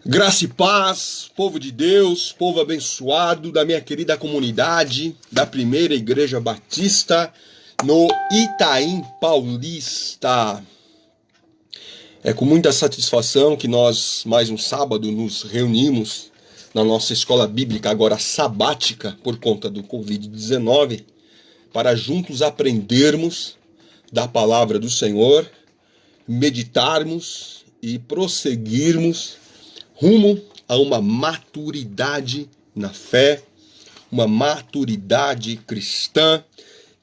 Graça e paz, povo de Deus, povo abençoado da minha querida comunidade da Primeira Igreja Batista no Itaim Paulista. É com muita satisfação que nós, mais um sábado, nos reunimos na nossa escola bíblica, agora sabática, por conta do Covid-19, para juntos aprendermos da palavra do Senhor, meditarmos e prosseguirmos rumo a uma maturidade na fé, uma maturidade cristã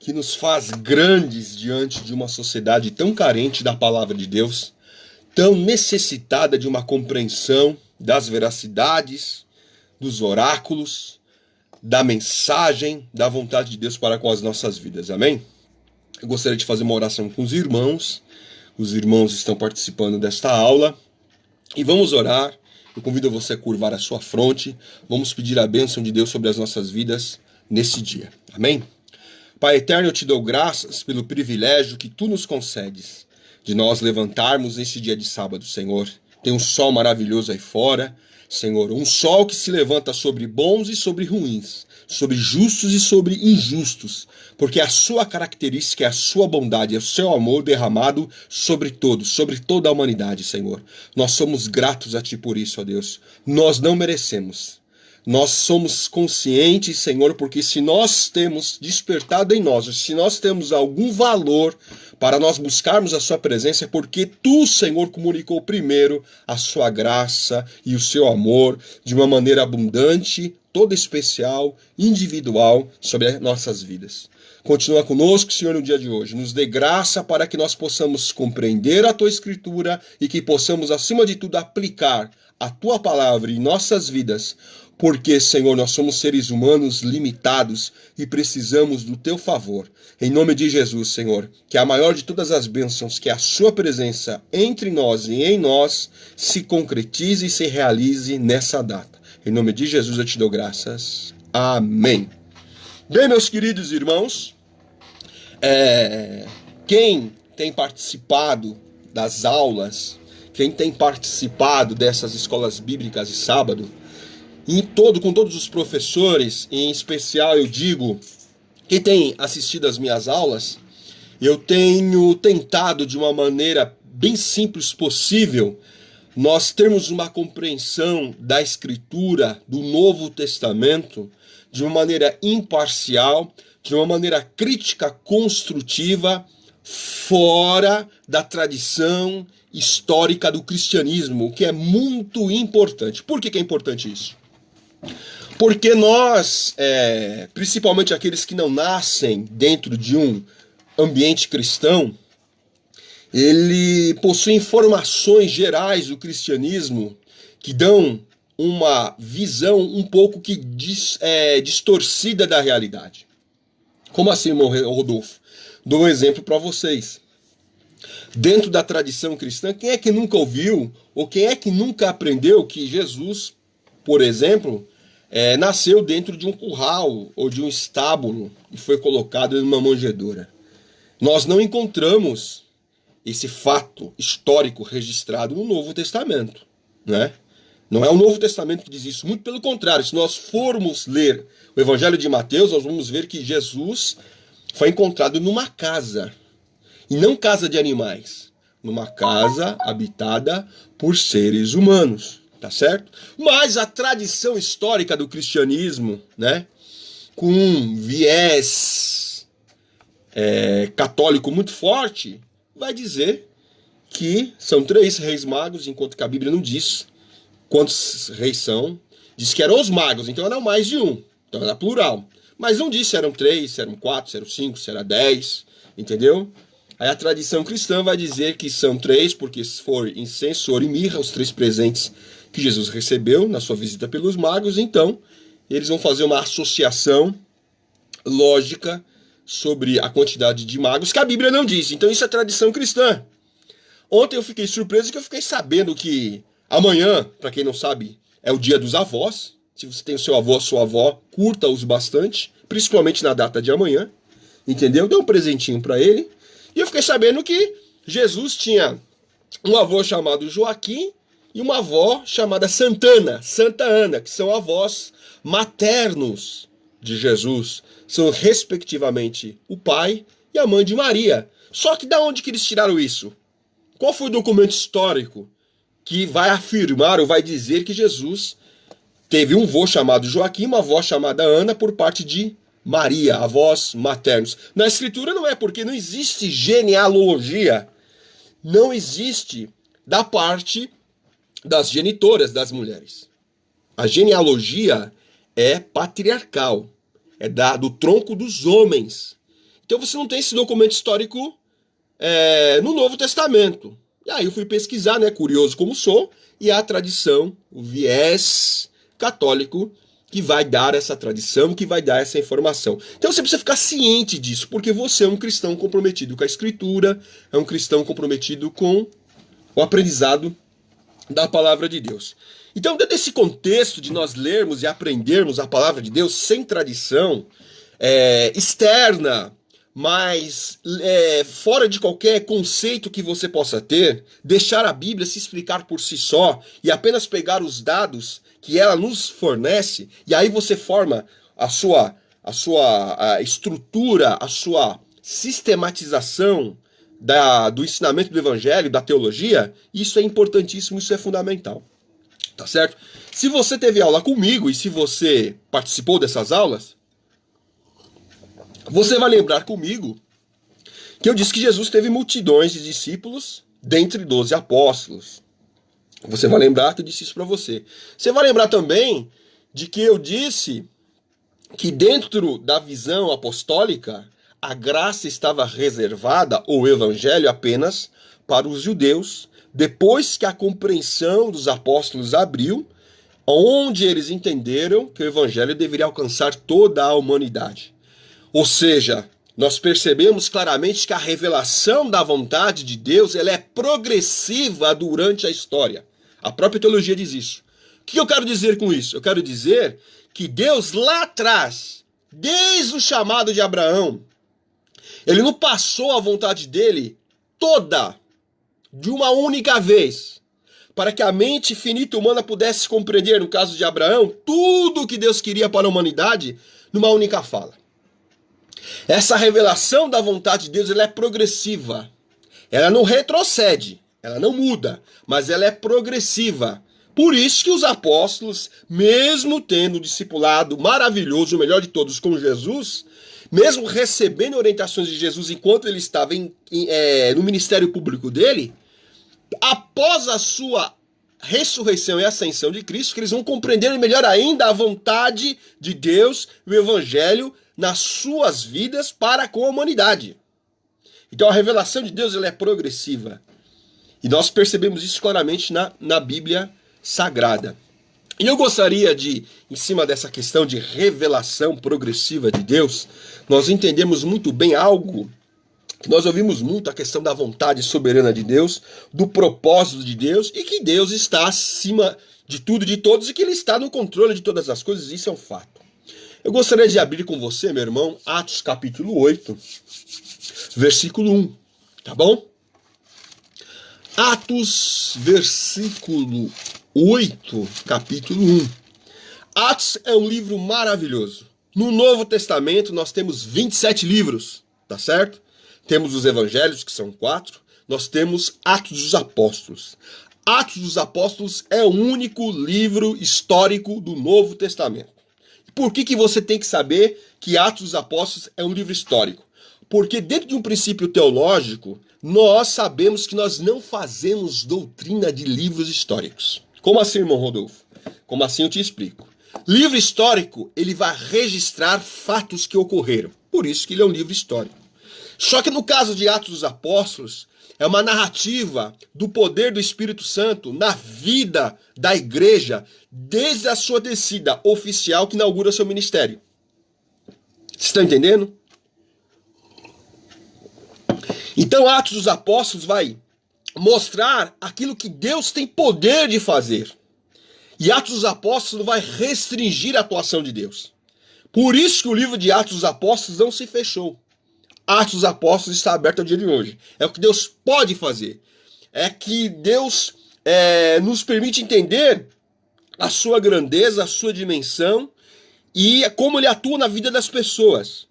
que nos faz grandes diante de uma sociedade tão carente da palavra de Deus, tão necessitada de uma compreensão das veracidades, dos oráculos, da mensagem, da vontade de Deus para com as nossas vidas. Amém? Eu gostaria de fazer uma oração com os irmãos. Os irmãos estão participando desta aula e vamos orar. Eu convido você a curvar a sua fronte. Vamos pedir a bênção de Deus sobre as nossas vidas nesse dia. Amém? Pai eterno, eu te dou graças pelo privilégio que tu nos concedes de nós levantarmos nesse dia de sábado, Senhor. Tem um sol maravilhoso aí fora, Senhor. Um sol que se levanta sobre bons e sobre ruins, sobre justos e sobre injustos, porque a sua característica é a sua bondade, é o seu amor derramado sobre todos, sobre toda a humanidade, Senhor. Nós somos gratos a Ti por isso, ó Deus. Nós não merecemos. Nós somos conscientes, Senhor, porque se nós temos despertado em nós, se nós temos algum valor para nós buscarmos a sua presença, é porque Tu, Senhor, comunicou primeiro a sua graça e o seu amor de uma maneira abundante, toda especial, individual, sobre as nossas vidas. Continua conosco, Senhor, no dia de hoje. Nos dê graça para que nós possamos compreender a Tua Escritura e que possamos, acima de tudo, aplicar a Tua palavra em nossas vidas, porque, Senhor, nós somos seres humanos limitados e precisamos do Teu favor. Em nome de Jesus, Senhor, que a maior de todas as bênçãos, que a Sua presença entre nós e em nós se concretize e se realize nessa data. Em nome de Jesus eu te dou graças. Amém. Bem, meus queridos irmãos, quem tem participado das aulas, quem tem participado dessas escolas bíblicas de sábado, com todos os professores, em especial eu digo, quem tem assistido às minhas aulas, eu tenho tentado de uma maneira bem simples possível, nós termos uma compreensão da Escritura, do Novo Testamento, de uma maneira imparcial, de uma maneira crítica, construtiva, fora da tradição histórica do cristianismo, o que é muito importante. Por que é importante isso? Porque nós, principalmente aqueles que não nascem dentro de um ambiente cristão, ele possui informações gerais do cristianismo que dão uma visão um pouco que distorcida da realidade. Como assim, irmão Rodolfo? Dou um exemplo para vocês. Dentro da tradição cristã, quem é que nunca ouviu ou quem é que nunca aprendeu que Jesus, por exemplo, nasceu dentro de um curral ou de um estábulo e foi colocado em uma manjedoura? Nós não encontramos esse fato histórico registrado no Novo Testamento, né? Não é o Novo Testamento que diz isso, muito pelo contrário. Se nós formos ler o Evangelho de Mateus, nós vamos ver que Jesus foi encontrado numa casa, e não casa de animais, numa casa habitada por seres humanos, tá certo? Mas a tradição histórica do cristianismo, né, com um viés católico muito forte, vai dizer que são 3 reis magos, enquanto que a Bíblia não diz quantos reis são. Diz que eram os magos, então eram mais de um, então era plural. Mas não diz se eram 3, se eram 4, se eram 5, se eram 10, entendeu? Aí a tradição cristã vai dizer que são 3, porque se for incenso, ouro e mirra, os 3 presentes que Jesus recebeu na sua visita pelos magos, então eles vão fazer uma associação lógica sobre a quantidade de magos que a Bíblia não diz. Então isso é tradição cristã. Ontem eu fiquei surpreso que eu fiquei sabendo que amanhã, para quem não sabe, é o dia dos avós. Se você tem o seu avô, sua avó, curta-os bastante, principalmente na data de amanhã, entendeu? Dê um presentinho para ele. E eu fiquei sabendo que Jesus tinha um avô chamado Joaquim e uma avó chamada Santa Ana, que são avós maternos de Jesus. São, respectivamente, o pai e a mãe de Maria. Só que da onde que eles tiraram isso? Qual foi o documento histórico que vai afirmar ou vai dizer que Jesus teve um avô chamado Joaquim, uma avó chamada Ana, por parte de Maria, avós maternos? Na Escritura não é, porque não existe genealogia. Não existe da parte das genitoras das mulheres. A genealogia é patriarcal, é do tronco dos homens. Então você não tem esse documento histórico no Novo Testamento. E aí eu fui pesquisar, né, curioso como sou, e a tradição, o viés católico que vai dar essa tradição, que vai dar essa informação. Então você precisa ficar ciente disso, porque você é um cristão comprometido com a Escritura, é um cristão comprometido com o aprendizado da palavra de Deus. Então, dentro desse contexto de nós lermos e aprendermos a palavra de Deus sem tradição externa, mas fora de qualquer conceito que você possa ter, deixar a Bíblia se explicar por si só e apenas pegar os dados que ela nos fornece, e aí você forma a sua estrutura, a sua sistematização do ensinamento do Evangelho, da teologia. Isso é importantíssimo, isso é fundamental. Tá certo? Se você teve aula comigo e se você participou dessas aulas, você vai lembrar comigo que eu disse que Jesus teve multidões de discípulos dentre 12 apóstolos. Você vai lembrar que eu disse isso para você. Você vai lembrar também de que eu disse que dentro da visão apostólica, a graça estava reservada, ou o evangelho, apenas para os judeus, depois que a compreensão dos apóstolos abriu, onde eles entenderam que o evangelho deveria alcançar toda a humanidade. Ou seja, nós percebemos claramente que a revelação da vontade de Deus ela é progressiva durante a história. A própria teologia diz isso. O que eu quero dizer com isso? Eu quero dizer que Deus lá atrás, desde o chamado de Abraão, ele não passou a vontade dele toda, de uma única vez, para que a mente finita humana pudesse compreender, no caso de Abraão, tudo o que Deus queria para a humanidade numa única fala. Essa revelação da vontade de Deus ela é progressiva. Ela não retrocede, ela não muda, mas ela é progressiva. Por isso que os apóstolos, mesmo tendo o discipulado maravilhoso, o melhor de todos, com Jesus, mesmo recebendo orientações de Jesus enquanto ele estava no ministério público dele, após a sua ressurreição e ascensão de Cristo, que eles vão compreender melhor ainda a vontade de Deus e o evangelho nas suas vidas para com a humanidade. Então a revelação de Deus ela é progressiva. E nós percebemos isso claramente na Bíblia Sagrada. E eu gostaria de, em cima dessa questão de revelação progressiva de Deus, nós entendemos muito bem algo que nós ouvimos muito, a questão da vontade soberana de Deus, do propósito de Deus, e que Deus está acima de tudo e de todos, e que Ele está no controle de todas as coisas, isso é um fato. Eu gostaria de abrir com você, meu irmão, Atos capítulo 8, versículo 1, tá bom? Atos, versículo 8, capítulo 1. Atos é um livro maravilhoso. No Novo Testamento nós temos 27 livros, tá certo? Temos os evangelhos, que são 4. Nós temos Atos dos Apóstolos. Atos dos Apóstolos é o único livro histórico do Novo Testamento. Por que você tem que saber que Atos dos Apóstolos é um livro histórico? Porque dentro de um princípio teológico, nós sabemos que nós não fazemos doutrina de livros históricos. Como assim, irmão Rodolfo? Como assim eu te explico. Livro histórico, ele vai registrar fatos que ocorreram. Por isso que ele é um livro histórico. Só que no caso de Atos dos Apóstolos, é uma narrativa do poder do Espírito Santo na vida da igreja, desde a sua descida oficial que inaugura seu ministério. Vocês estão entendendo? Então, Atos dos Apóstolos vai mostrar aquilo que Deus tem poder de fazer. E Atos dos Apóstolos vai restringir a atuação de Deus. Por isso que o livro de Atos dos Apóstolos não se fechou. Atos dos Apóstolos está aberto ao dia de hoje. É o que Deus pode fazer. É que Deus nos permite entender a sua grandeza, a sua dimensão e como ele atua na vida das pessoas.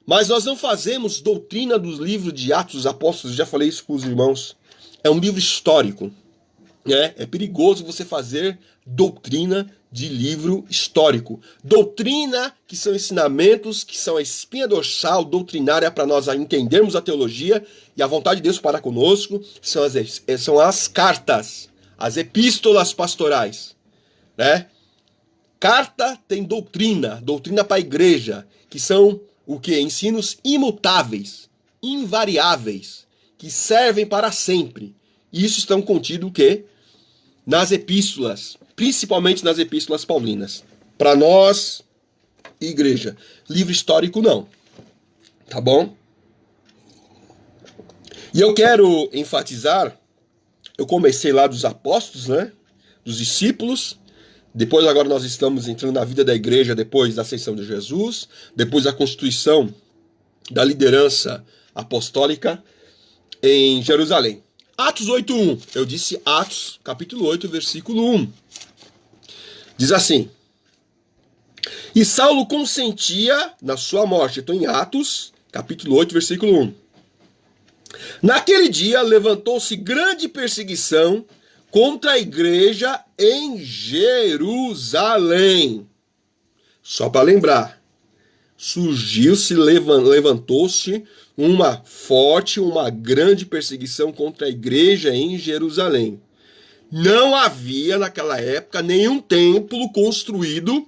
Mas nós não fazemos doutrina dos livros de Atos dos Apóstolos, já falei isso com os irmãos. É um livro histórico. É perigoso você fazer doutrina de livro histórico. Doutrina, que são ensinamentos, que são a espinha dorsal doutrinária para nós entendermos a teologia e a vontade de Deus para conosco, são as cartas, as epístolas pastorais. Né? Carta tem doutrina para a igreja, que são o que? Ensinos imutáveis, invariáveis, que servem para sempre. E isso estão contido o quê? Nas epístolas, principalmente nas epístolas paulinas. Para nós, igreja, livro histórico não. Tá bom? E eu quero enfatizar, eu comecei lá dos apóstolos, né? Dos discípulos. Depois agora nós estamos entrando na vida da igreja depois da ascensão de Jesus, depois da constituição da liderança apostólica em Jerusalém. Atos 8:1. Eu disse Atos, capítulo 8, versículo 1. Diz assim: E Saulo consentia na sua morte. Estou em Atos, capítulo 8, versículo 1. Naquele dia levantou-se grande perseguição contra a igreja em Jerusalém. Só para lembrar, levantou-se uma grande perseguição contra a igreja em Jerusalém. Não havia naquela época nenhum templo construído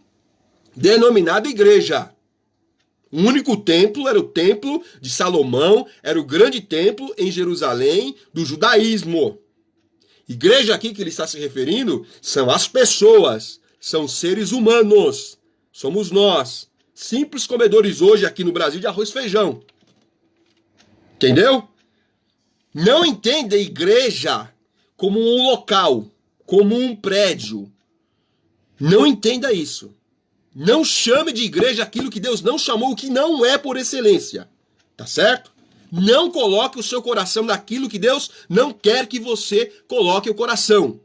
denominado igreja. O único templo era o templo de Salomão, era o grande templo em Jerusalém do judaísmo. Igreja aqui que ele está se referindo são as pessoas, são seres humanos. Somos nós, simples comedores hoje aqui no Brasil de arroz e feijão. Entendeu? Não entenda a igreja como um local, como um prédio. Não entenda isso. Não chame de igreja aquilo que Deus não chamou, o que não é por excelência. Tá certo? Não coloque o seu coração naquilo que Deus não quer que você coloque o coração.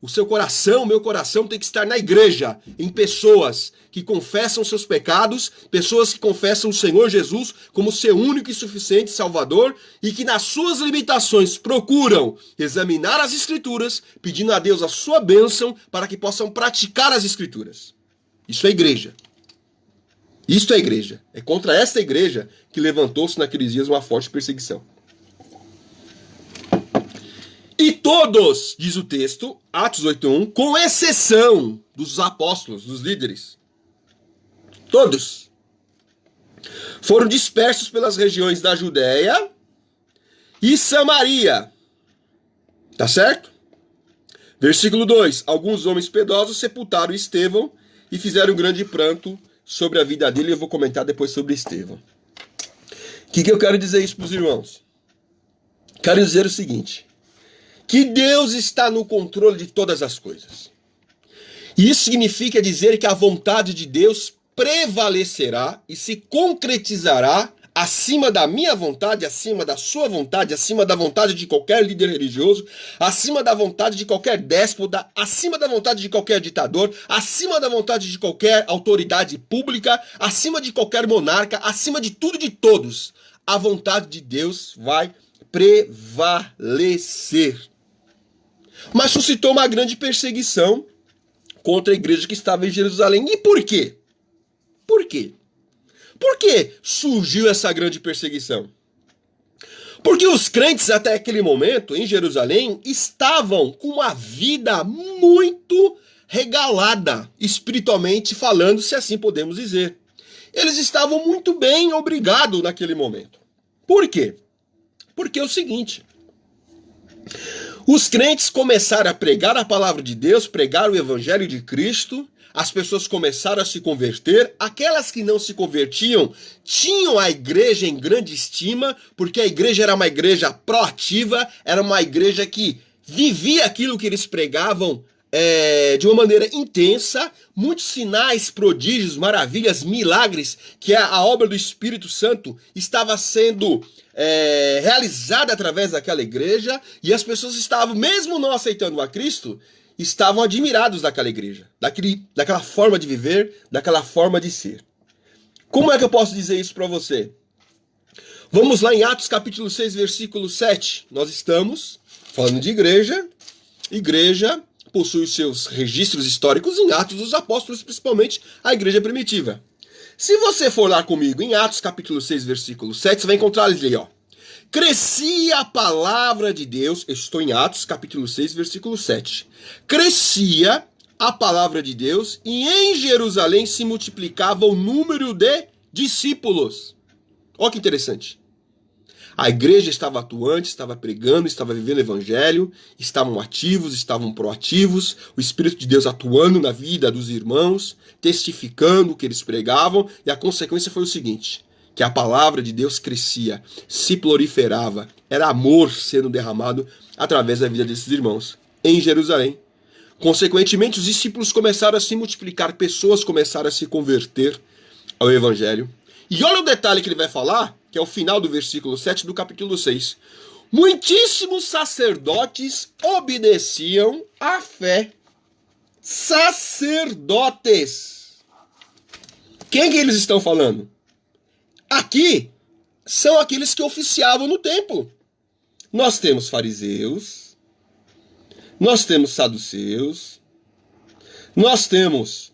O seu coração, o meu coração tem que estar na igreja, em pessoas que confessam seus pecados, pessoas que confessam o Senhor Jesus como seu único e suficiente Salvador e que nas suas limitações procuram examinar as Escrituras, pedindo a Deus a sua bênção para que possam praticar as Escrituras. Isso é igreja. Isto é igreja. É contra esta igreja que levantou-se naqueles dias uma forte perseguição. E todos, diz o texto, Atos 8:1, com exceção dos apóstolos, dos líderes, todos foram dispersos pelas regiões da Judéia e Samaria. Tá certo? Versículo 2. Alguns homens piedosos sepultaram Estevão e fizeram um grande pranto sobre a vida dele. Eu vou comentar depois sobre Estevão. O que eu quero dizer isso para os irmãos? Quero dizer o seguinte: que Deus está no controle de todas as coisas. E isso significa dizer que a vontade de Deus prevalecerá e se concretizará acima da minha vontade, acima da sua vontade, acima da vontade de qualquer líder religioso, acima da vontade de qualquer déspota, acima da vontade de qualquer ditador, acima da vontade de qualquer autoridade pública, acima de qualquer monarca, acima de tudo e de todos. A vontade de Deus vai prevalecer. Mas suscitou uma grande perseguição contra a igreja que estava em Jerusalém. E por quê? Por quê? Por que surgiu essa grande perseguição? Porque os crentes até aquele momento em Jerusalém estavam com uma vida muito regalada, espiritualmente falando, se assim podemos dizer. Eles estavam muito bem, obrigado, naquele momento. Por quê? Porque é o seguinte: os crentes começaram a pregar a palavra de Deus, pregar o evangelho de Cristo, as pessoas começaram a se converter, aquelas que não se convertiam tinham a igreja em grande estima, porque a igreja era uma igreja proativa, era uma igreja que vivia aquilo que eles pregavam de uma maneira intensa, muitos sinais, prodígios, maravilhas, milagres, que a obra do Espírito Santo estava sendo realizada através daquela igreja, e as pessoas estavam, mesmo não aceitando a Cristo, estavam admirados daquela igreja, daquela forma de viver, daquela forma de ser. Como é que eu posso dizer isso para você? Vamos lá em Atos capítulo 6, versículo 7. Nós estamos falando de igreja. Igreja possui os seus registros históricos em Atos dos Apóstolos, principalmente a igreja primitiva. Se você for lá comigo em Atos capítulo 6, versículo 7, você vai encontrar ali, ó. Crescia a palavra de Deus, eu estou em Atos capítulo 6, versículo 7. Crescia a palavra de Deus e em Jerusalém se multiplicava o número de discípulos. Olha que interessante. A igreja estava atuante, estava pregando, estava vivendo o evangelho, estavam ativos, estavam proativos, o Espírito de Deus atuando na vida dos irmãos, testificando o que eles pregavam, e a consequência foi o seguinte, que a palavra de Deus crescia, se proliferava, era amor sendo derramado através da vida desses irmãos, em Jerusalém. Consequentemente, os discípulos começaram a se multiplicar, pessoas começaram a se converter ao evangelho. E olha o detalhe que ele vai falar, que é o final do versículo 7 do capítulo 6. Muitíssimos sacerdotes obedeciam à fé. Sacerdotes. Quem que eles estão falando? Aqui são aqueles que oficiavam no templo. Nós temos fariseus, nós temos saduceus, nós temos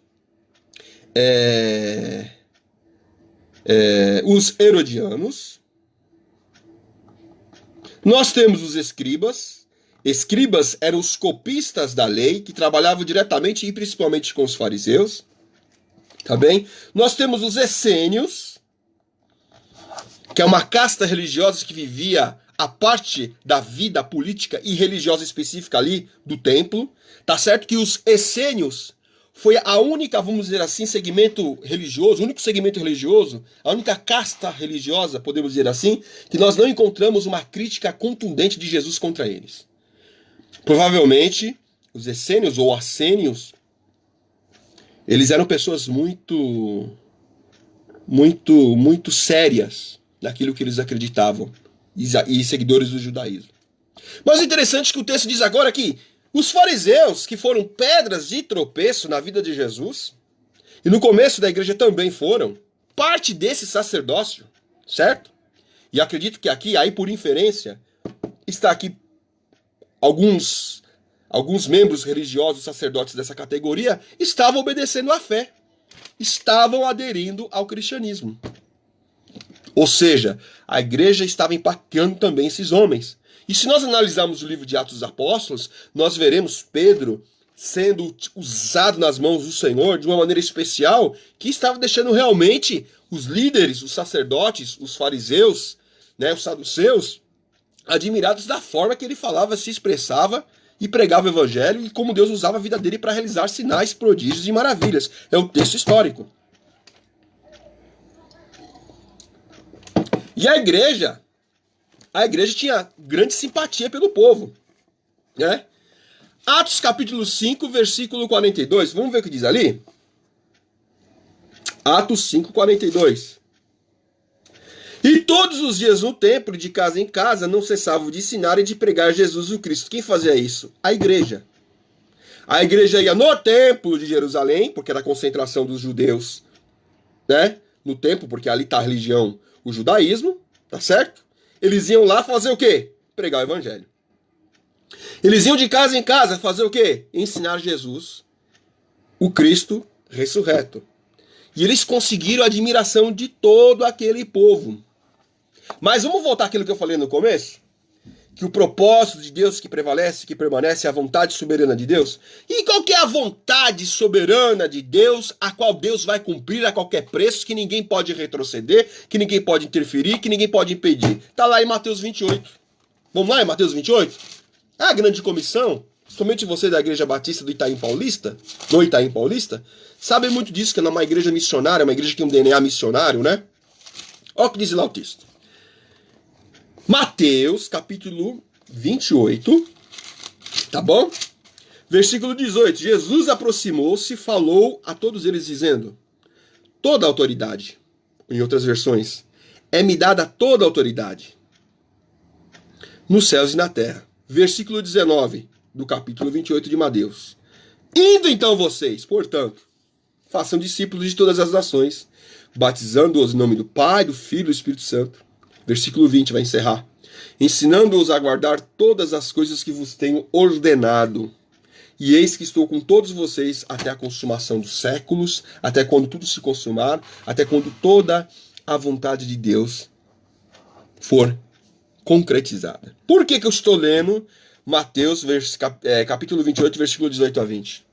os herodianos, nós temos os escribas. Escribas eram os copistas da lei, que trabalhavam diretamente e principalmente com os fariseus, tá bem? Nós temos os essênios, que é uma casta religiosa que vivia a parte da vida política e religiosa específica ali do templo, tá certo? Que os essênios foi a única, vamos dizer assim, segmento religioso, o único segmento religioso, a única casta religiosa, podemos dizer assim, que nós não encontramos uma crítica contundente de Jesus contra eles. Provavelmente, os essênios ou assênios, eles eram pessoas muito sérias naquilo que eles acreditavam, e seguidores do judaísmo. Mas o interessante é que o texto diz agora que os fariseus, que foram pedras de tropeço na vida de Jesus, e no começo da igreja também foram, parte desse sacerdócio, certo? E acredito que aqui, aí por inferência, está aqui alguns membros religiosos, sacerdotes dessa categoria, estavam obedecendo à fé, estavam aderindo ao cristianismo. Ou seja, a igreja estava impactando também esses homens. E se nós analisarmos o livro de Atos dos Apóstolos, nós veremos Pedro sendo usado nas mãos do Senhor de uma maneira especial, que estava deixando realmente os líderes, os sacerdotes, os fariseus, os saduceus, admirados da forma que ele falava, se expressava e pregava o evangelho, e como Deus usava a vida dele para realizar sinais, prodígios e maravilhas. É um texto histórico. E a igreja tinha grande simpatia pelo povo, né? Atos capítulo 5, versículo 42. Vamos ver o que diz ali? Atos 5, 42. E todos os dias no templo, de casa em casa, não cessavam de ensinar e de pregar Jesus o Cristo. Quem fazia isso? A igreja. A igreja ia no templo de Jerusalém, porque era a concentração dos judeus, né? No templo, porque ali está a religião, o judaísmo, tá certo? Eles iam lá fazer o quê? Pregar o evangelho. Eles iam de casa em casa fazer o quê? Ensinar Jesus, o Cristo ressurreto. E eles conseguiram a admiração de todo aquele povo. Mas vamos voltar àquilo que eu falei no começo? Que o propósito de Deus que prevalece, que permanece, é a vontade soberana de Deus. E qual que é a vontade soberana de Deus, a qual Deus vai cumprir a qualquer preço, que ninguém pode retroceder, que ninguém pode interferir, que ninguém pode impedir? Está lá em Mateus 28. Vamos lá em Mateus 28? A grande comissão, somente você da Igreja Batista do Itaim Paulista, sabe muito disso, que é uma igreja missionária, uma igreja que tem um DNA missionário, né? Olha o que diz lá o texto. Mateus, capítulo 28, tá bom? Versículo 18. Jesus aproximou-se e falou a todos eles, dizendo: toda a autoridade, em outras versões, é-me dada toda a autoridade nos céus e na terra. Versículo 19 do capítulo 28 de Mateus. Indo então vocês, portanto, façam discípulos de todas as nações, batizando-os em nome do Pai, do Filho e do Espírito Santo. Versículo 20 vai encerrar. Ensinando-os a guardar todas as coisas que vos tenho ordenado. E eis que estou com todos vocês até a consumação dos séculos, até quando tudo se consumar, até quando toda a vontade de Deus for concretizada. Por que eu estou lendo Mateus capítulo 28, versículo 18 a 20?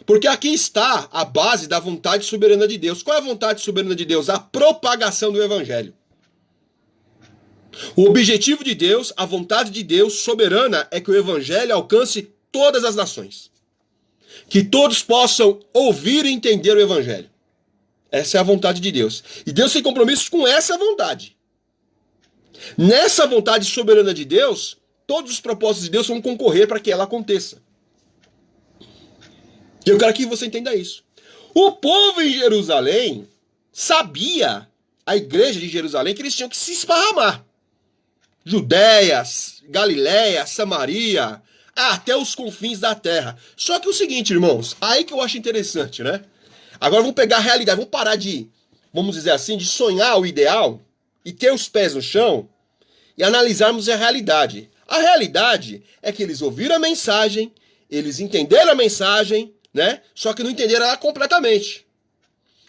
Porque aqui está a base da vontade soberana de Deus. Qual é a vontade soberana de Deus? A propagação do Evangelho. O objetivo de Deus, a vontade de Deus soberana é que o Evangelho alcance todas as nações. Que todos possam ouvir e entender o Evangelho. Essa é a vontade de Deus. E Deus tem compromissos com essa vontade. Nessa vontade soberana de Deus, todos os propósitos de Deus vão concorrer para que ela aconteça. E eu quero que você entenda isso. O povo em Jerusalém sabia, a igreja de Jerusalém, que eles tinham que se esparramar. Judéia, Galiléia, Samaria, até os confins da terra. Só que o seguinte, irmãos, aí que eu acho interessante, né? Agora vamos pegar a realidade, vamos parar de, vamos dizer assim, de sonhar o ideal e ter os pés no chão e analisarmos a realidade. A realidade é que eles ouviram a mensagem, eles entenderam a mensagem, né? Só que não entenderam ela completamente.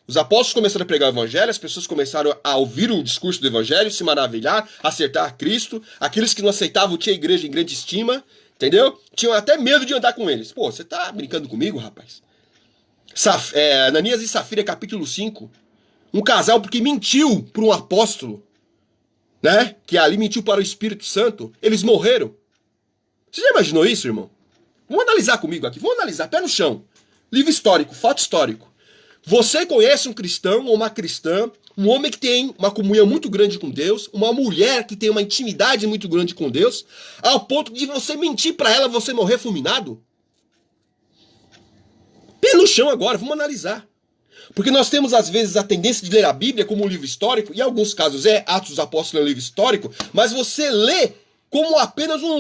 Os apóstolos começaram a pregar o evangelho, as pessoas começaram a ouvir o discurso do evangelho, se maravilhar, acertar a Cristo. Aqueles que não aceitavam tinham a igreja em grande estima, entendeu? Tinham até medo de andar com eles. Pô, você tá brincando comigo, rapaz? Ananias e Safira, capítulo 5. Um casal porque mentiu para um apóstolo, né? Que ali mentiu para o Espírito Santo. Eles morreram. Você já imaginou isso, irmão? Vamos analisar comigo aqui. Vamos analisar, pé no chão. Livro histórico, fato histórico. Você conhece um cristão ou uma cristã, um homem que tem uma comunhão muito grande com Deus, uma mulher que tem uma intimidade muito grande com Deus, ao ponto de você mentir para ela, você morrer fulminado? Pé no chão agora, vamos analisar. Porque nós temos, às vezes, a tendência de ler a Bíblia como um livro histórico, e em alguns casos Atos dos Apóstolos é um livro histórico, mas você lê como apenas um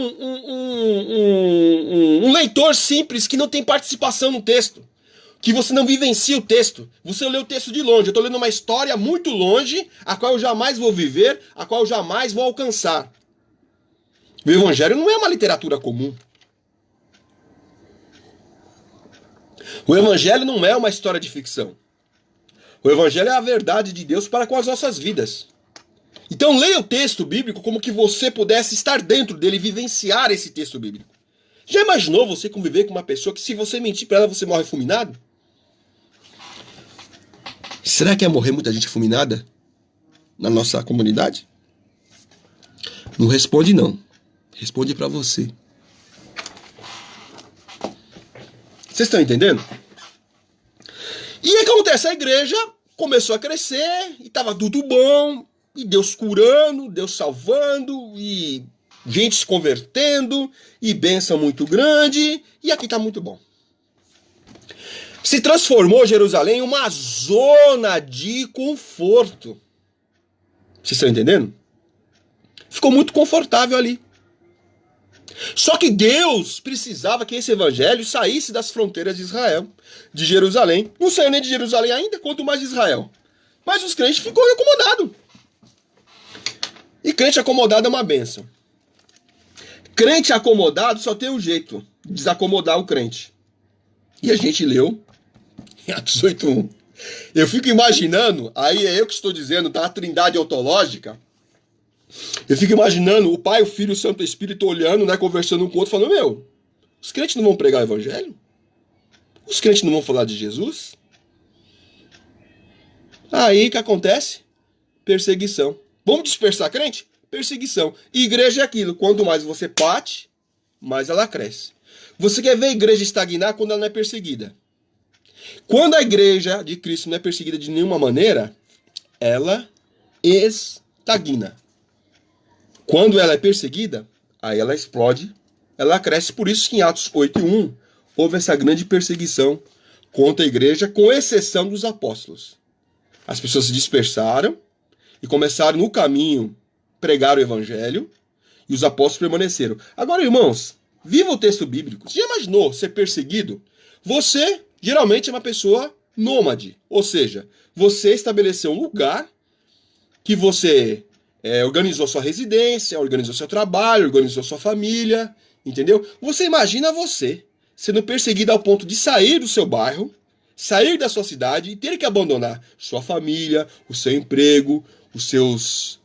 leitor simples que não tem participação no texto. Que você não vivencia o texto. Você lê o texto de longe. Eu estou lendo uma história muito longe, a qual eu jamais vou viver, a qual eu jamais vou alcançar. O Evangelho não é uma literatura comum. O Evangelho não é uma história de ficção. O Evangelho é a verdade de Deus para com as nossas vidas. Então leia o texto bíblico como que você pudesse estar dentro dele e vivenciar esse texto bíblico. Já imaginou você conviver com uma pessoa que se você mentir para ela você morre fulminado? Será que ia morrer muita gente fulminada na nossa comunidade? Não responde não. Responde para você. Vocês estão entendendo? E o que acontece? A igreja começou a crescer e estava tudo bom. E Deus curando, Deus salvando, e gente se convertendo, e bênção muito grande, e aqui está muito bom. Se transformou Jerusalém em uma zona de conforto. Vocês estão entendendo? Ficou muito confortável ali. Só que Deus precisava que esse evangelho saísse das fronteiras de Israel, de Jerusalém. Não saiu nem de Jerusalém ainda, quanto mais de Israel. Mas os crentes ficou acomodados. E crente acomodado é uma bênção. Crente acomodado só tem um jeito de desacomodar o crente. E a gente leu em Atos 8:1. Eu fico imaginando, aí é eu que estou dizendo, tá? A trindade ontológica. Eu fico imaginando o Pai, o Filho e o Santo Espírito olhando, né? Conversando um com o outro, falando, meu, os crentes não vão pregar o evangelho? Os crentes não vão falar de Jesus? Aí o que acontece? Perseguição. Vamos dispersar crente? Perseguição. E igreja é aquilo. Quanto mais você bate, mais ela cresce. Você quer ver a igreja estagnar quando ela não é perseguida? Quando a igreja de Cristo não é perseguida de nenhuma maneira, ela estagna. Quando ela é perseguida, aí ela explode, ela cresce. Por isso que em Atos 8:1 houve essa grande perseguição contra a igreja, com exceção dos apóstolos. As pessoas se dispersaram e começaram no caminho pregar o evangelho, e os apóstolos permaneceram. Agora, irmãos, viva o texto bíblico. Você já imaginou ser perseguido? Você, geralmente, é uma pessoa nômade. Ou seja, você estabeleceu um lugar que você organizou sua residência, organizou seu trabalho, organizou sua família, entendeu? Você imagina você sendo perseguido ao ponto de sair do seu bairro, sair da sua cidade e ter que abandonar sua família, o seu emprego, os seus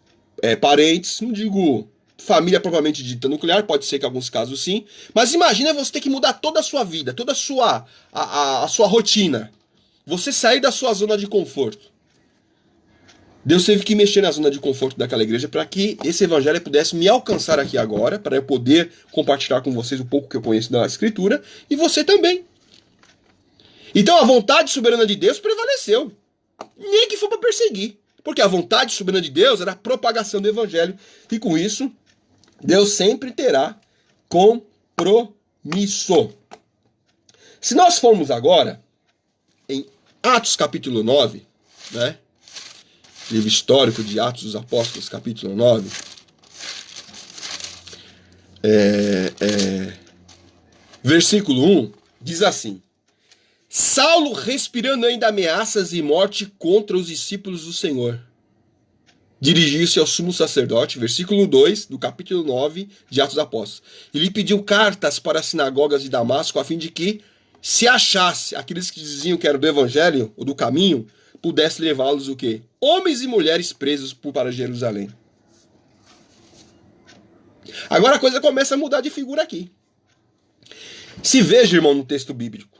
parentes, não digo família propriamente dita nuclear, pode ser que em alguns casos sim, mas imagina você ter que mudar toda a sua vida, toda a sua rotina, você sair da sua zona de conforto. Deus teve que mexer na zona de conforto daquela igreja para que esse evangelho pudesse me alcançar aqui agora, para eu poder compartilhar com vocês um pouco que eu conheço da Escritura, e você também. Então a vontade soberana de Deus prevaleceu. Nem que for para perseguir. Porque a vontade soberana de Deus era a propagação do evangelho. E com isso, Deus sempre terá compromisso. Se nós formos agora em Atos capítulo 9, né? Livro histórico de Atos dos Apóstolos, capítulo 9. Versículo 1, diz assim: Saulo, respirando ainda ameaças e morte contra os discípulos do Senhor, dirigiu-se ao sumo sacerdote, versículo 2 do capítulo 9 de Atos dos Apóstolos. E lhe pediu cartas para as sinagogas de Damasco, a fim de que, se achasse aqueles que diziam que eram do evangelho ou do caminho, pudesse levá-los o quê? Homens e mulheres presos para Jerusalém. Agora a coisa começa a mudar de figura aqui. Se veja, irmão, no texto bíblico.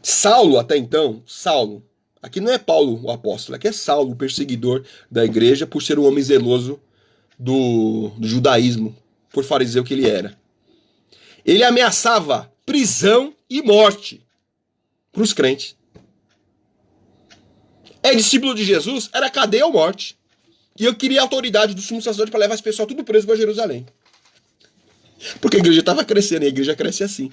Saulo, até então, Saulo, aqui não é Paulo o apóstolo, aqui é Saulo, o perseguidor da igreja, por ser um homem zeloso do judaísmo, por fariseu que ele era. Ele ameaçava prisão e morte para os crentes. É discípulo de Jesus, era cadeia ou morte. E eu queria a autoridade do sumo sacerdote para levar esse pessoal tudo preso para Jerusalém. Porque a igreja estava crescendo, e a igreja cresce assim.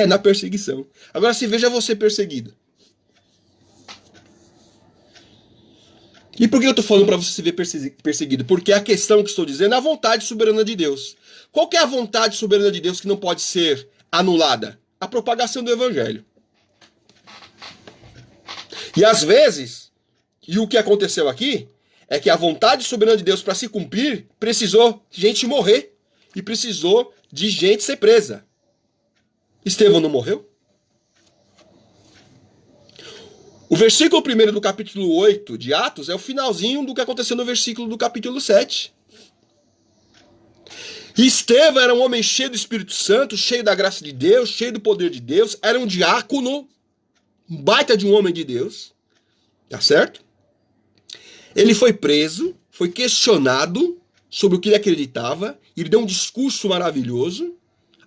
Na perseguição. Agora se veja você perseguido. E por que eu estou falando para você se ver perseguido? Porque a questão que estou dizendo é a vontade soberana de Deus. Qual que é a vontade soberana de Deus que não pode ser anulada? A propagação do evangelho. E às vezes, e o que aconteceu aqui, é que a vontade soberana de Deus para se cumprir, precisou de gente morrer. E precisou de gente ser presa. Estevão não morreu? O versículo 1 do capítulo 8 de Atos é o finalzinho do que aconteceu no versículo do capítulo 7. E Estevão era um homem cheio do Espírito Santo, cheio da graça de Deus, cheio do poder de Deus, era um diácono, um baita de um homem de Deus, tá certo? Ele foi preso, foi questionado sobre o que ele acreditava, e ele deu um discurso maravilhoso,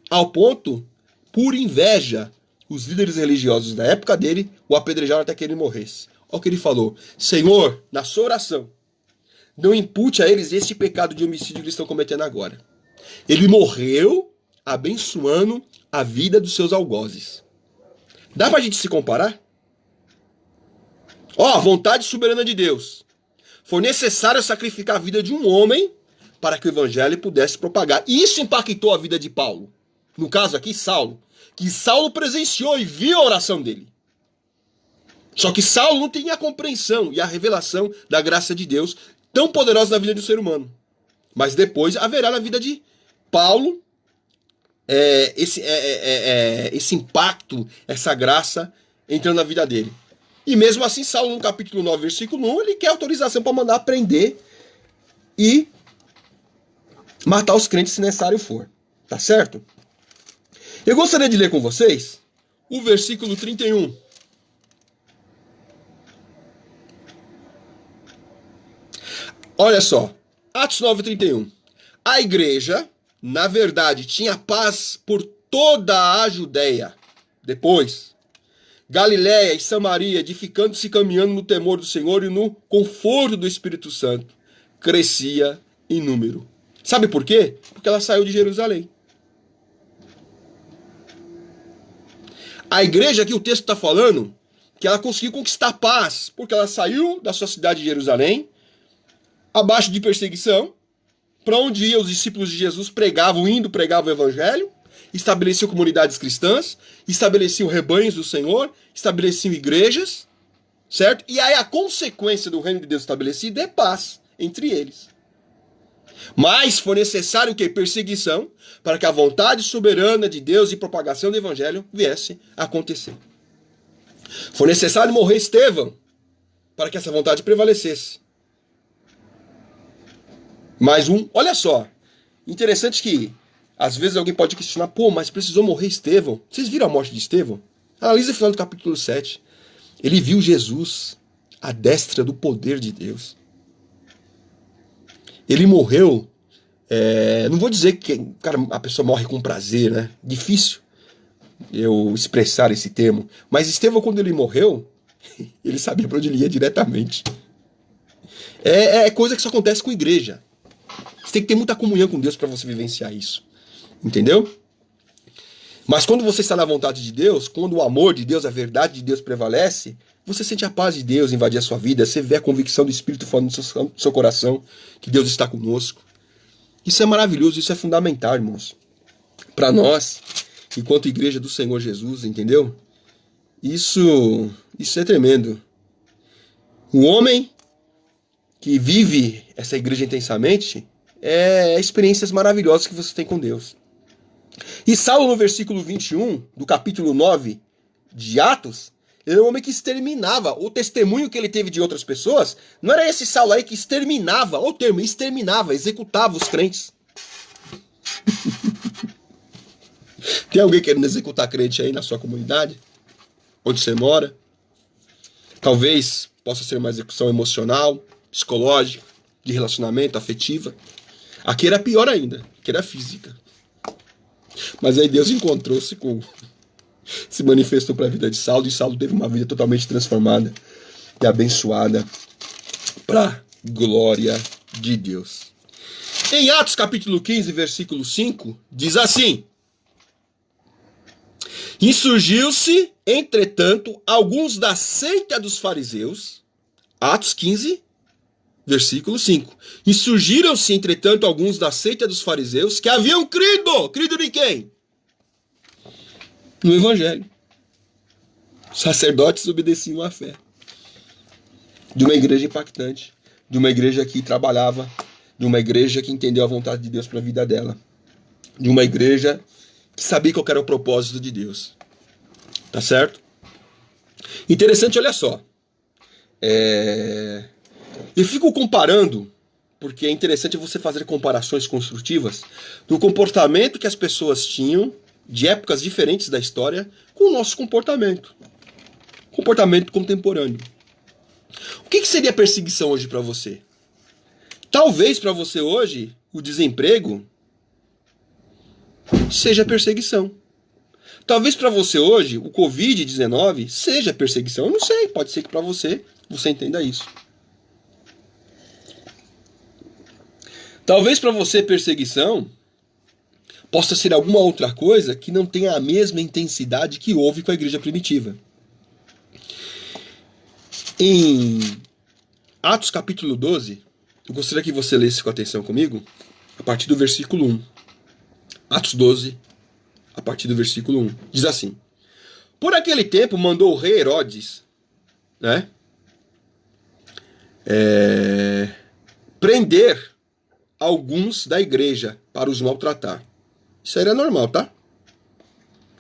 ao ponto, por inveja, os líderes religiosos da época dele o apedrejaram até que ele morresse. Olha o que ele falou: Senhor, na sua oração, não impute a eles este pecado de homicídio que eles estão cometendo agora. Ele morreu abençoando a vida dos seus algozes. Dá pra gente se comparar? A vontade soberana de Deus. Foi necessário sacrificar a vida de um homem para que o evangelho pudesse propagar. E isso impactou a vida de Paulo. No caso aqui, Saulo. Que Saulo presenciou e viu a oração dele. Só que Saulo não tinha a compreensão e a revelação da graça de Deus tão poderosa na vida do ser humano. Mas depois haverá na vida de Paulo esse impacto, essa graça entrando na vida dele. E mesmo assim, Saulo, no capítulo 9, versículo 1, ele quer autorização para mandar prender e matar os crentes se necessário for. Tá certo? Eu gostaria de ler com vocês o versículo 31. Olha só, Atos 9, 31. A igreja, na verdade, tinha paz por toda a Judéia. Depois, Galiléia e Samaria, edificando-se e caminhando no temor do Senhor e no conforto do Espírito Santo, crescia em número. Sabe por quê? Porque ela saiu de Jerusalém. A igreja que o texto está falando, que ela conseguiu conquistar paz, porque ela saiu da sua cidade de Jerusalém, abaixo de perseguição, para onde iam os discípulos de Jesus, pregavam o evangelho, estabeleciam comunidades cristãs, estabeleciam rebanhos do Senhor, estabeleciam igrejas, certo? E aí a consequência do reino de Deus estabelecido é paz entre eles. Mas foi necessário que perseguição para que a vontade soberana de Deus e propagação do evangelho viesse a acontecer. Foi necessário morrer Estevão para que essa vontade prevalecesse. Olha só, interessante que às vezes alguém pode questionar, pô, mas precisou morrer Estevão. Vocês viram a morte de Estevão? Analisa o final do capítulo 7. Ele viu Jesus à destra do poder de Deus. Ele morreu, não vou dizer que a pessoa morre com prazer, né? Difícil eu expressar esse termo. Mas Estevão, quando ele morreu, ele sabia para onde ele ia diretamente. É coisa que só acontece com a igreja. Você tem que ter muita comunhão com Deus para você vivenciar isso. Entendeu? Mas quando você está na vontade de Deus, quando o amor de Deus, a verdade de Deus prevalece, você sente a paz de Deus invadir a sua vida, você vê a convicção do Espírito falando no seu coração, que Deus está conosco. Isso é maravilhoso, isso é fundamental, irmãos. Para nós, enquanto igreja do Senhor Jesus, entendeu? Isso é tremendo. O homem que vive essa igreja intensamente experiências maravilhosas que você tem com Deus. E Saulo, no versículo 21 do capítulo 9 de Atos, ele é um homem que exterminava. O testemunho que ele teve de outras pessoas não era esse Saulo aí que exterminava, ou o termo, exterminava, executava os crentes. Tem alguém querendo executar crente aí na sua comunidade? Onde você mora? Talvez possa ser uma execução emocional, psicológica, de relacionamento, afetiva. Aqui era pior ainda, aqui era física. Mas aí Deus encontrou-se se manifestou para a vida de Saulo, e Saulo teve uma vida totalmente transformada e abençoada para glória de Deus. Em Atos capítulo 15, versículo 5, diz assim: insurgiu-se, entretanto, alguns da seita dos fariseus. Atos 15, versículo 5. Insurgiram-se, entretanto, alguns da seita dos fariseus que haviam crido. Crido de quem? No evangelho. Os sacerdotes obedeciam à fé. De uma igreja impactante. De uma igreja que trabalhava. De uma igreja que entendeu a vontade de Deus para a vida dela. De uma igreja que sabia qual era o propósito de Deus. Tá certo? Interessante, olha só. Eu fico comparando, porque é interessante você fazer comparações construtivas do comportamento que as pessoas tinham de épocas diferentes da história com o nosso comportamento contemporâneo. O que seria perseguição hoje para você? Talvez para você hoje o desemprego seja perseguição. Talvez para você hoje o Covid-19 seja perseguição. Eu não sei, pode ser que para você entenda isso. Talvez para você perseguição possa ser alguma outra coisa que não tenha a mesma intensidade que houve com a igreja primitiva. Em Atos capítulo 12, eu gostaria que você lesse com atenção comigo, a partir do versículo 1. Atos 12, a partir do versículo 1. Diz assim: por aquele tempo mandou o rei Herodes, prender alguns da igreja para os maltratar. Isso aí era normal, tá?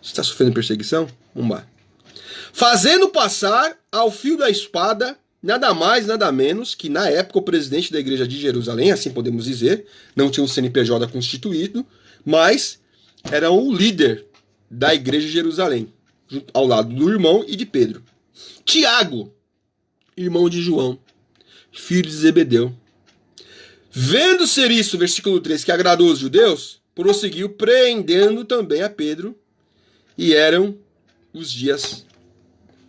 Você está sofrendo perseguição? Vamos lá. Fazendo passar ao fio da espada nada mais, nada menos que, na época, o presidente da igreja de Jerusalém, assim podemos dizer, não tinha um CNPJ constituído, mas era o líder da igreja de Jerusalém, ao lado do irmão e de Pedro. Tiago, irmão de João, filho de Zebedeu. Vendo ser isso, versículo 3, que agradou os judeus, prosseguiu prendendo também a Pedro, e eram os dias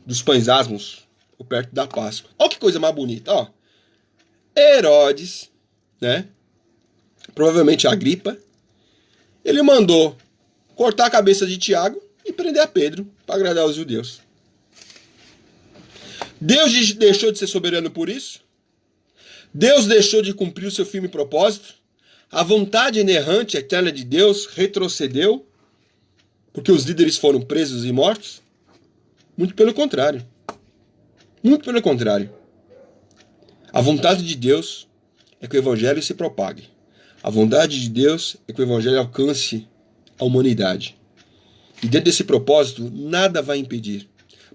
dos pães asmos, ou perto da Páscoa. Olha que coisa mais bonita, ó. Herodes, provavelmente Agripa, ele mandou cortar a cabeça de Tiago e prender a Pedro, para agradar os judeus. Deus deixou de ser soberano por isso? Deus deixou de cumprir o seu firme propósito? A vontade inerrante eterna de Deus retrocedeu porque os líderes foram presos e mortos? Muito pelo contrário. Muito pelo contrário. A vontade de Deus é que o evangelho se propague. A vontade de Deus é que o evangelho alcance a humanidade. E dentro desse propósito, nada vai impedir.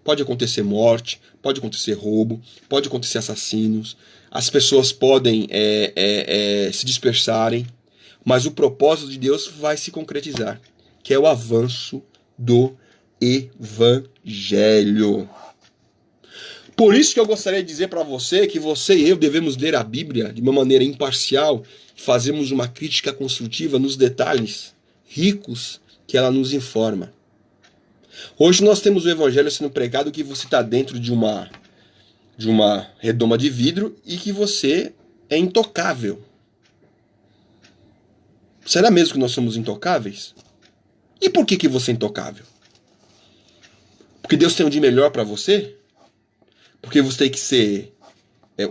Pode acontecer morte, pode acontecer roubo, pode acontecer assassinos, as pessoas podem se dispersarem, mas o propósito de Deus vai se concretizar, que é o avanço do evangelho. Por isso que eu gostaria de dizer para você que você e eu devemos ler a Bíblia de uma maneira imparcial, fazermos uma crítica construtiva nos detalhes ricos que ela nos informa. Hoje nós temos o evangelho sendo pregado que você está dentro de uma redoma de vidro e que você é intocável. Será mesmo que nós somos intocáveis? E por que você é intocável? Porque Deus tem um de melhor para você? Porque você tem que ser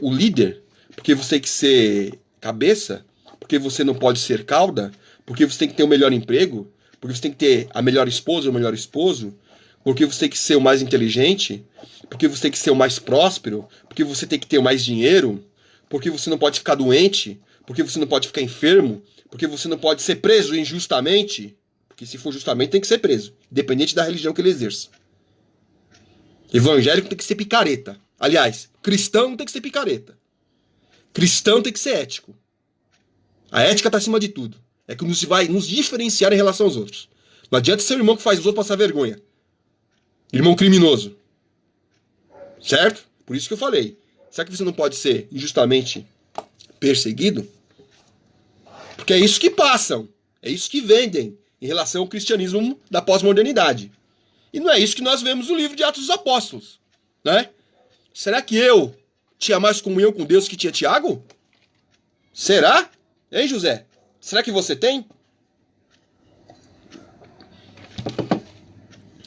o líder? Porque você tem que ser cabeça? Porque você não pode ser cauda? Porque você tem que ter o melhor emprego? Porque você tem que ter a melhor esposa ou o melhor esposo? Porque você tem que ser o mais inteligente? Porque você tem que ser o mais próspero? Porque você tem que ter mais dinheiro? Porque você não pode ficar doente? Porque você não pode ficar enfermo? Porque você não pode ser preso injustamente? Porque se for justamente tem que ser preso, independente da religião que ele exerça. Evangélico tem que ser picareta. Aliás, cristão não tem que ser picareta. Cristão tem que ser ético. A ética está acima de tudo. É que vai nos diferenciar em relação aos outros. Não adianta ser o irmão que faz os outros passar vergonha. Irmão criminoso. Certo? Por isso que eu falei. Será que você não pode ser injustamente perseguido? Porque é isso que passam. É isso que vendem em relação ao cristianismo da pós-modernidade. E não é isso que nós vemos no livro de Atos dos Apóstolos. Né? Será que eu tinha mais comunhão com Deus que tinha Tiago? Será? Hein, José? Será que você tem?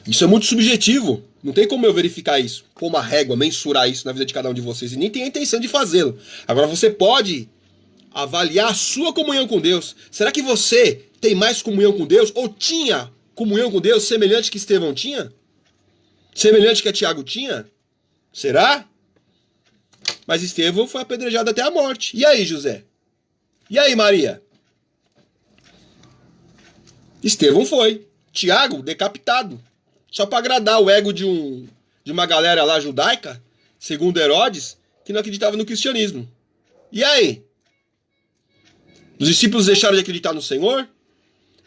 Isso é muito subjetivo. Não tem como eu verificar isso, pôr uma régua, mensurar isso na vida de cada um de vocês. E nem tenho a intenção de fazê-lo. Agora você pode avaliar a sua comunhão com Deus. Será que você tem mais comunhão com Deus? Ou tinha comunhão com Deus semelhante que Estevão tinha? Semelhante que a Tiago tinha? Será? Mas Estevão foi apedrejado até a morte. E aí, José? E aí, Maria? Estevão foi. Tiago, decapitado. Só para agradar o ego de uma galera lá judaica, segundo Herodes, que não acreditava no cristianismo. E aí? Os discípulos deixaram de acreditar no Senhor?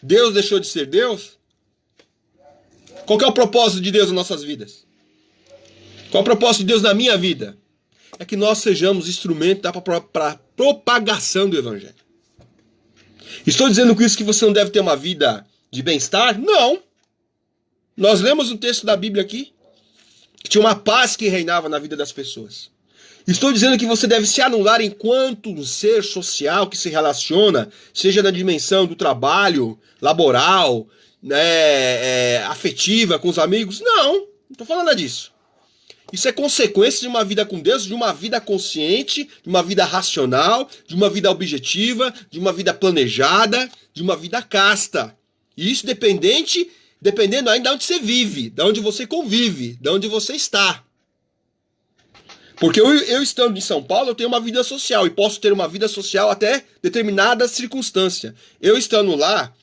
Deus deixou de ser Deus? Qual que é o propósito de Deus nas nossas vidas? Qual é o propósito de Deus na minha vida? É que nós sejamos instrumento para a propagação do Evangelho. Estou dizendo com isso que você não deve ter uma vida de bem-estar? Não. Nós lemos um texto da Bíblia aqui, que tinha uma paz que reinava na vida das pessoas. Estou dizendo que você deve se anular enquanto um ser social que se relaciona, seja na dimensão do trabalho, laboral, afetiva, com os amigos. Não estou falando nada disso. Isso é consequência de uma vida com Deus, de uma vida consciente, de uma vida racional, de uma vida objetiva, de uma vida planejada, de uma vida casta. E isso dependendo ainda de onde você vive, de onde você convive, de onde você está. Porque eu estando em São Paulo, eu tenho uma vida social e posso ter uma vida social até determinada circunstância. Eu estando lá,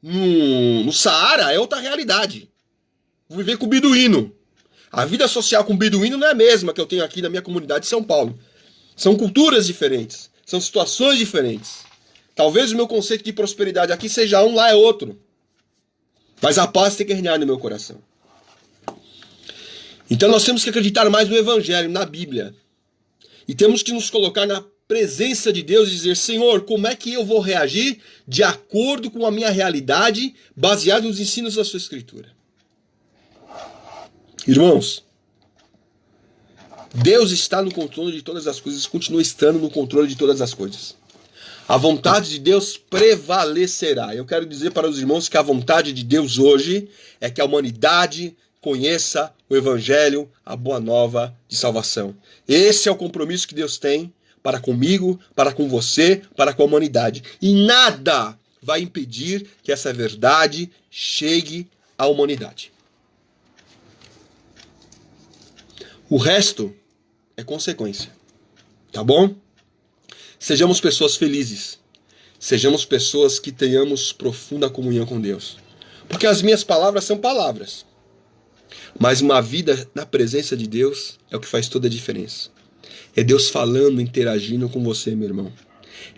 no Saara, é outra realidade. Vou viver com o beduíno. A vida social com o beduíno não é a mesma que eu tenho aqui na minha comunidade de São Paulo. São culturas diferentes, são situações diferentes. Talvez o meu conceito de prosperidade aqui seja um, lá é outro. Mas a paz tem que reinar no meu coração. Então nós temos que acreditar mais no Evangelho, na Bíblia. E temos que nos colocar na presença de Deus e dizer: Senhor, como é que eu vou reagir de acordo com a minha realidade, baseado nos ensinos da sua Escritura? Irmãos, Deus está no controle de todas as coisas, continua estando no controle de todas as coisas. A vontade de Deus prevalecerá. Eu quero dizer para os irmãos que a vontade de Deus hoje é que a humanidade conheça o Evangelho, a boa nova de salvação. Esse é o compromisso que Deus tem para comigo, para com você, para com a humanidade. E nada vai impedir que essa verdade chegue à humanidade. O resto é consequência, tá bom? Sejamos pessoas felizes. Sejamos pessoas que tenhamos profunda comunhão com Deus. Porque as minhas palavras são palavras. Mas uma vida na presença de Deus é o que faz toda a diferença. É Deus falando, interagindo com você, meu irmão.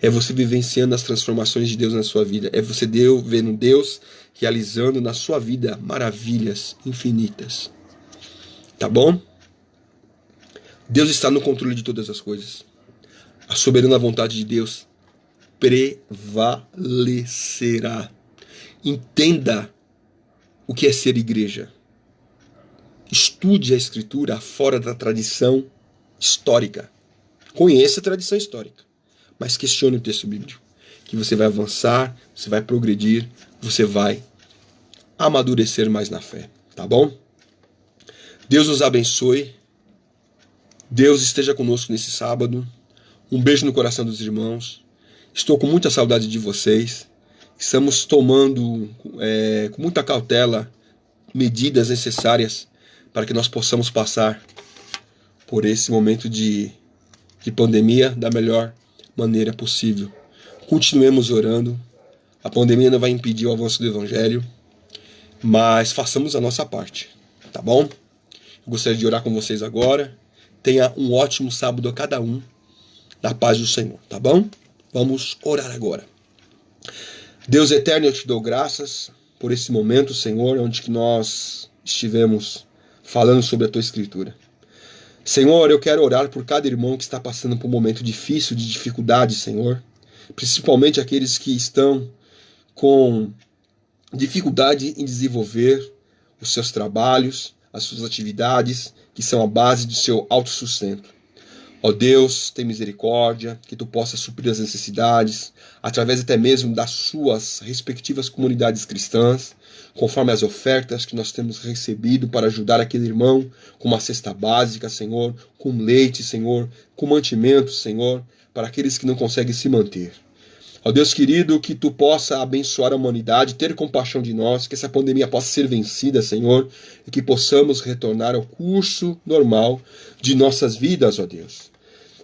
É você vivenciando as transformações de Deus na sua vida. É você vendo Deus realizando na sua vida maravilhas infinitas. Tá bom? Deus está no controle de todas as coisas. A soberana vontade de Deus prevalecerá. Entenda o que é ser igreja. Estude a Escritura fora da tradição histórica. Conheça a tradição histórica, mas questione o texto bíblico, que você vai avançar, você vai progredir, você vai amadurecer mais na fé, tá bom? Deus nos abençoe. Deus esteja conosco nesse sábado. Um beijo no coração dos irmãos. Estou com muita saudade de vocês. Estamos tomando com muita cautela medidas necessárias para que nós possamos passar por esse momento de pandemia da melhor maneira possível. Continuemos orando. A pandemia não vai impedir o avanço do Evangelho, mas façamos a nossa parte, tá bom? Eu gostaria de orar com vocês agora. Tenha um ótimo sábado a cada um, na paz do Senhor, tá bom? Vamos orar agora. Deus eterno, eu te dou graças por esse momento, Senhor, onde que nós estivemos falando sobre a tua Escritura. Senhor, eu quero orar por cada irmão que está passando por um momento difícil, de dificuldade, Senhor. Principalmente aqueles que estão com dificuldade em desenvolver os seus trabalhos, as suas atividades, que são a base do seu autossustento. Ó Deus, tem misericórdia, que tu possa suprir as necessidades, através até mesmo das suas respectivas comunidades cristãs, conforme as ofertas que nós temos recebido para ajudar aquele irmão com uma cesta básica, Senhor, com leite, Senhor, com mantimento, Senhor, para aqueles que não conseguem se manter. Ó Deus querido, que tu possa abençoar a humanidade, ter compaixão de nós, que essa pandemia possa ser vencida, Senhor, e que possamos retornar ao curso normal de nossas vidas, ó Deus.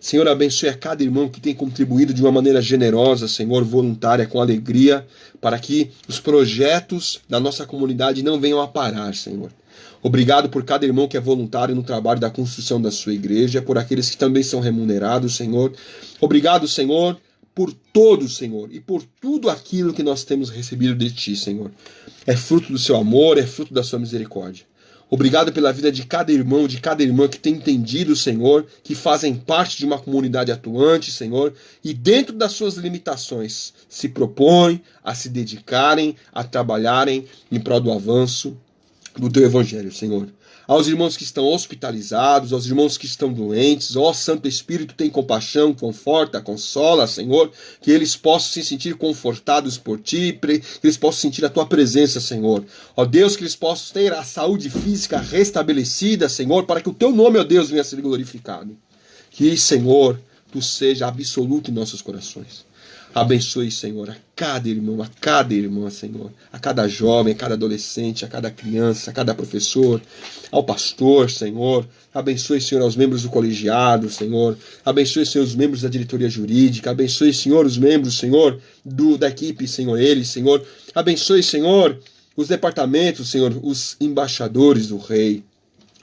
Senhor, abençoe a cada irmão que tem contribuído de uma maneira generosa, Senhor, voluntária, com alegria, para que os projetos da nossa comunidade não venham a parar, Senhor. Obrigado por cada irmão que é voluntário no trabalho da construção da sua igreja, por aqueles que também são remunerados, Senhor. Obrigado, Senhor, por todos, Senhor, e por tudo aquilo que nós temos recebido de Ti, Senhor. É fruto do Seu amor, é fruto da Sua misericórdia. Obrigado pela vida de cada irmão, de cada irmã que tem entendido, Senhor, que fazem parte de uma comunidade atuante, Senhor, e dentro das suas limitações se propõem a se dedicarem, a trabalharem em prol do avanço do Teu Evangelho, Senhor. Aos irmãos que estão hospitalizados, aos irmãos que estão doentes, ó Santo Espírito, tem compaixão, conforta, consola, Senhor, que eles possam se sentir confortados por Ti, que eles possam sentir a Tua presença, Senhor. Ó Deus, que eles possam ter a saúde física restabelecida, Senhor, para que o Teu nome, ó Deus, venha a ser glorificado. Que, Senhor, Tu seja absoluto em nossos corações. Abençoe, Senhor, a cada irmão, a cada irmã, Senhor, a cada jovem, a cada adolescente, a cada criança, a cada professor, ao pastor, Senhor. Abençoe, Senhor, aos membros do colegiado, Senhor. Abençoe, Senhor, os membros da diretoria jurídica. Abençoe, Senhor, os membros, Senhor, da equipe, Senhor, eles, Senhor. Abençoe, Senhor, os departamentos, Senhor, os embaixadores do Rei,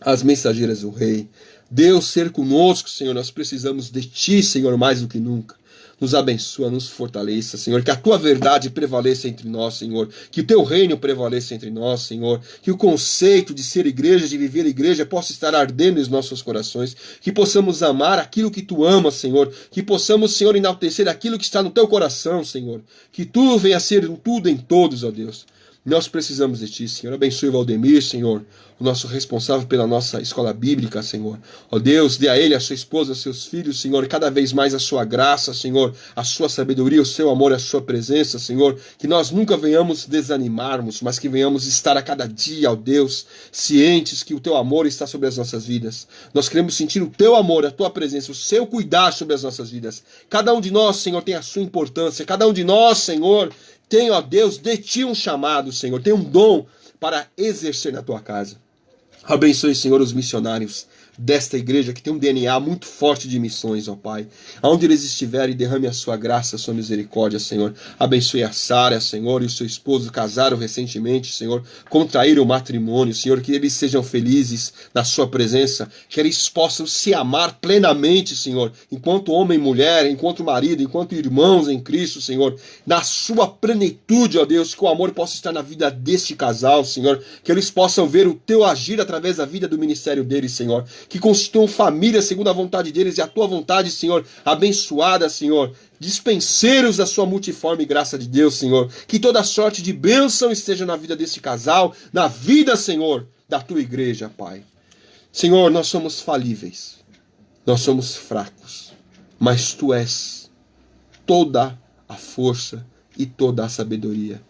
as mensageiras do Rei. Deus, ser conosco, Senhor, nós precisamos de Ti, Senhor, mais do que nunca. Nos abençoa, nos fortaleça, Senhor, que a Tua verdade prevaleça entre nós, Senhor, que o Teu reino prevaleça entre nós, Senhor, que o conceito de ser igreja, de viver igreja, possa estar ardendo nos nossos corações, que possamos amar aquilo que Tu amas, Senhor, que possamos, Senhor, enaltecer aquilo que está no Teu coração, Senhor, que Tu venha a ser tudo em todos, ó Deus. Nós precisamos de Ti, Senhor. Abençoe o Valdemir, Senhor, o nosso responsável pela nossa escola bíblica, Senhor. Ó Deus, dê a ele, a sua esposa, a seus filhos, Senhor, cada vez mais a sua graça, Senhor, a sua sabedoria, o seu amor, a sua presença, Senhor. Que nós nunca venhamos desanimarmos, mas que venhamos estar a cada dia, ó Deus, cientes que o Teu amor está sobre as nossas vidas. Nós queremos sentir o Teu amor, a Tua presença, o Seu cuidar sobre as nossas vidas. Cada um de nós, Senhor, tem a sua importância. Cada um de nós, Senhor, tem, ó Deus, de Ti um chamado, Senhor. Tem um dom para exercer na Tua casa. Abençoe, Senhor, os missionários desta igreja que tem um DNA muito forte de missões, ó Pai. Aonde eles estiverem, derrame a sua graça, a sua misericórdia, Senhor. Abençoe a Sara, Senhor, e o seu esposo casaram recentemente, Senhor, contraíram o matrimônio, Senhor, que eles sejam felizes na sua presença, que eles possam se amar plenamente, Senhor, enquanto homem e mulher, enquanto marido, enquanto irmãos em Cristo, Senhor, na sua plenitude, ó Deus, que o amor possa estar na vida deste casal, Senhor, que eles possam ver o Teu agir através da vida do ministério deles, Senhor, que constituam família segundo a vontade deles e a Tua vontade, Senhor, abençoada, Senhor, dispenseiros da sua multiforme graça de Deus, Senhor, que toda sorte de bênção esteja na vida desse casal, na vida, Senhor, da Tua igreja, Pai. Senhor, nós somos falíveis, nós somos fracos, mas Tu és toda a força e toda a sabedoria.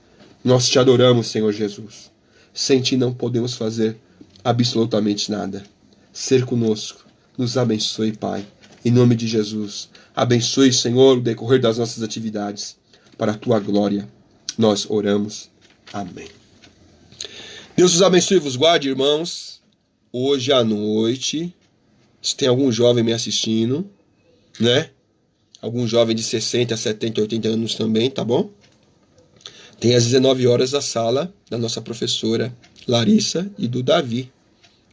Nós Te adoramos, Senhor Jesus. Sem Ti não podemos fazer absolutamente nada. Ser conosco, nos abençoe, Pai, em nome de Jesus. Abençoe, Senhor, o decorrer das nossas atividades, para a Tua glória. Nós oramos. Amém. Deus os abençoe e vos guarde, irmãos. Hoje à noite, se tem algum jovem me assistindo, né? Algum jovem de 60, 70, 80 anos também, tá bom? Tem às 19 horas a sala da nossa professora Larissa e do Davi.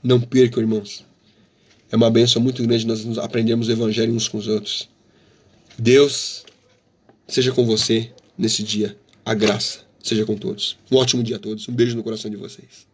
Não percam, irmãos. É uma bênção muito grande nós aprendermos o evangelho uns com os outros. Deus seja com você nesse dia. A graça seja com todos. Um ótimo dia a todos. Um beijo no coração de vocês.